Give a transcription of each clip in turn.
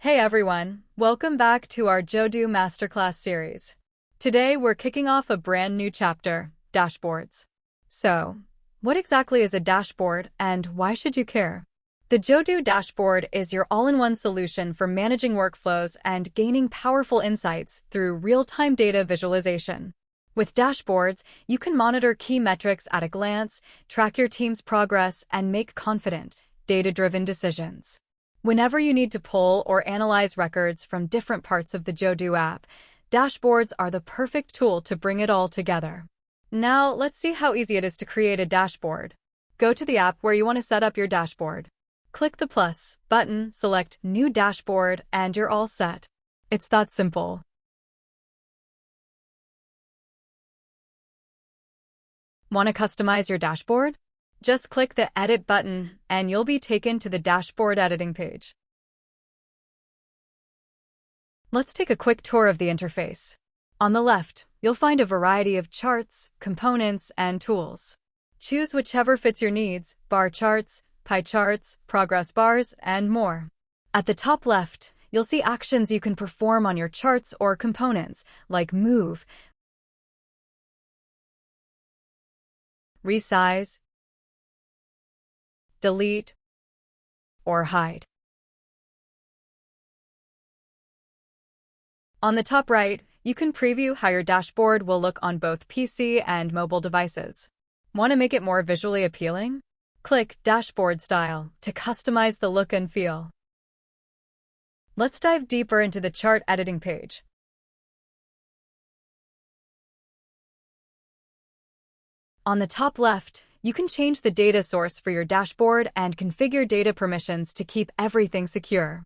Hey everyone, welcome back to our Jodoo Masterclass series. Today we're kicking off a brand new chapter, dashboards. So, what exactly is a dashboard and why should you care? The Jodoo dashboard is your all-in-one solution for managing workflows and gaining powerful insights through real-time data visualization. With dashboards, you can monitor key metrics at a glance, track your team's progress, and make confident, data-driven decisions. Whenever you need to pull or analyze records from different parts of the Jodoo app, dashboards are the perfect tool to bring it all together. Now, let's see how easy it is to create a dashboard. Go to the app where you want to set up your dashboard. Click the plus button, select New Dashboard, and you're all set. It's that simple. Want to customize your dashboard? Just click the Edit button, and you'll be taken to the dashboard editing page. Let's take a quick tour of the interface. On the left, you'll find a variety of charts, components, and tools. Choose whichever fits your needs: bar charts, pie charts, progress bars, and more. At the top left, you'll see actions you can perform on your charts or components, like move, resize, delete, or hide. On the top right, you can preview how your dashboard will look on both PC and mobile devices. Want to make it more visually appealing? Click Dashboard Style to customize the look and feel. Let's dive deeper into the chart editing page. On the top left, you can change the data source for your dashboard and configure data permissions to keep everything secure.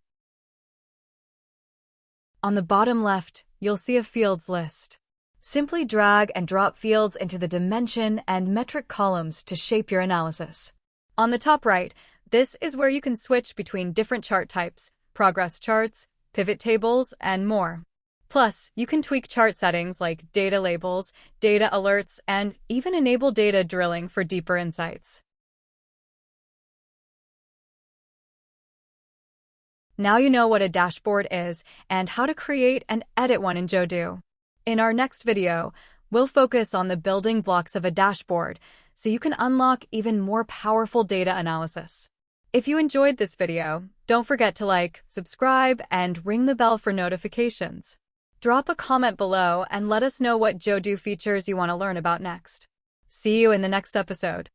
On the bottom left, you'll see a fields list. Simply drag and drop fields into the dimension and metric columns to shape your analysis. On the top right, this is where you can switch between different chart types, progress charts, pivot tables, and more. Plus, you can tweak chart settings like data labels, data alerts, and even enable data drilling for deeper insights. Now you know what a dashboard is and how to create and edit one in Jodoo. In our next video, we'll focus on the building blocks of a dashboard so you can unlock even more powerful data analysis. If you enjoyed this video, don't forget to like, subscribe, and ring the bell for notifications. Drop a comment below and let us know what Jodoo features you want to learn about next. See you in the next episode.